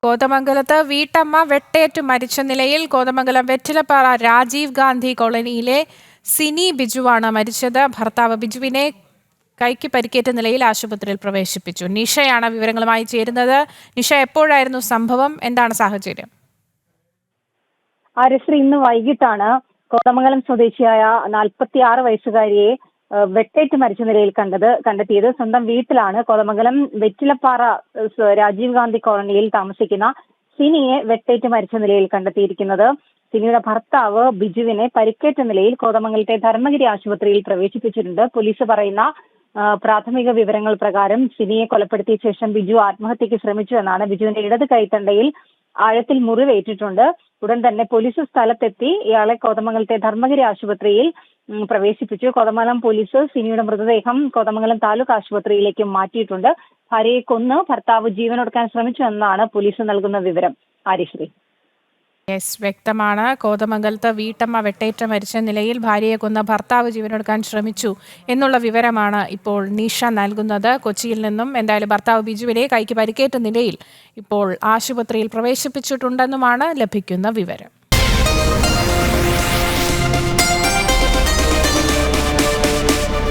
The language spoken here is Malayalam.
കോതമംഗലത്ത് വീട്ടമ്മ വെട്ടേറ്റു മരിച്ച നിലയിൽ കോതമംഗലം വെറ്റിലപ്പാറ രാജീവ് ഗാന്ധി കോളനിയിലെ സിനി ബിജുവാണ് മരിച്ചത്. ഭർത്താവ് ബിജുവിനെ കൈക്ക് പരിക്കേറ്റ നിലയിൽ ആശുപത്രിയിൽ പ്രവേശിപ്പിച്ചു. നിഷയാണ് വിവരങ്ങളുമായി ചേരുന്നത്. നിഷ, എപ്പോഴായിരുന്നു സംഭവം? എന്താണ് സാഹചര്യം? ആര്യശ്രീ, ഇന്ന് വൈകിട്ടാണ് കോതമംഗലം സ്വദേശിയായ 46 വയസ്സുകാരിയെ വെട്ടേറ്റ് മരിച്ച നിലയിൽ കണ്ടെത്തിയത്. സ്വന്തം വീട്ടിലാണ് കോതമംഗലം വെറ്റിലപ്പാറ രാജീവ് ഗാന്ധി കോളനിയിൽ താമസിക്കുന്ന സിനിയെ വെട്ടേറ്റ് മരിച്ച നിലയിൽ കണ്ടെത്തിയിരിക്കുന്നത്. സിനിയുടെ ഭർത്താവ് ബിജുവിനെ പരിക്കേറ്റ നിലയിൽ കോതമംഗലത്തെ ധർമ്മഗിരി ആശുപത്രിയിൽ പ്രവേശിപ്പിച്ചിട്ടുണ്ട്. പോലീസ് പറയുന്ന പ്രാഥമിക വിവരങ്ങൾ പ്രകാരം സിനിയെ കൊലപ്പെടുത്തിയ ശേഷം ബിജു ആത്മഹത്യക്ക് ശ്രമിച്ചു എന്നാണ്. ബിജുവിന്റെ ഇടത് കൈത്തണ്ടയിൽ ആഴത്തിൽ മുറിവേറ്റിട്ടുണ്ട്. ഉടൻ തന്നെ പോലീസ് സ്ഥലത്തെത്തി ഇയാളെ കോതമംഗലത്തെ ധർമ്മഗിരി ആശുപത്രിയിൽ പ്രവേശിപ്പിച്ചു. കോതമംഗലം പോലീസ് സിനിയുടെ മൃതദേഹം കോതമംഗലം താലൂക്ക് ആശുപത്രിയിലേക്ക് മാറ്റിയിട്ടുണ്ട്. ഭാര്യയെ കൊന്ന് ഭർത്താവ് ജീവനൊടുക്കാൻ ശ്രമിച്ചു എന്നാണ് പോലീസ് നൽകുന്ന വിവരം. ആര്യശ്രീ, വ്യക്തമാണ്. കോതമംഗലത്ത് വീട്ടമ്മ വെട്ടേറ്റ മരിച്ച നിലയിൽ ഭാര്യയെ കൊന്ന ഭർത്താവ് ജീവനൊടുക്കാൻ ശ്രമിച്ചു എന്നുള്ള വിവരമാണ് ഇപ്പോൾ നിഷ നൽകുന്നത്. കൊച്ചിയിൽ നിന്നും എന്തായാലും ഭർത്താവ് ബിജുവിനെ കൈക്ക് പരിക്കേറ്റ നിലയിൽ ഇപ്പോൾ ആശുപത്രിയിൽ പ്രവേശിപ്പിച്ചിട്ടുണ്ടെന്നുമാണ് ലഭിക്കുന്ന വിവരം.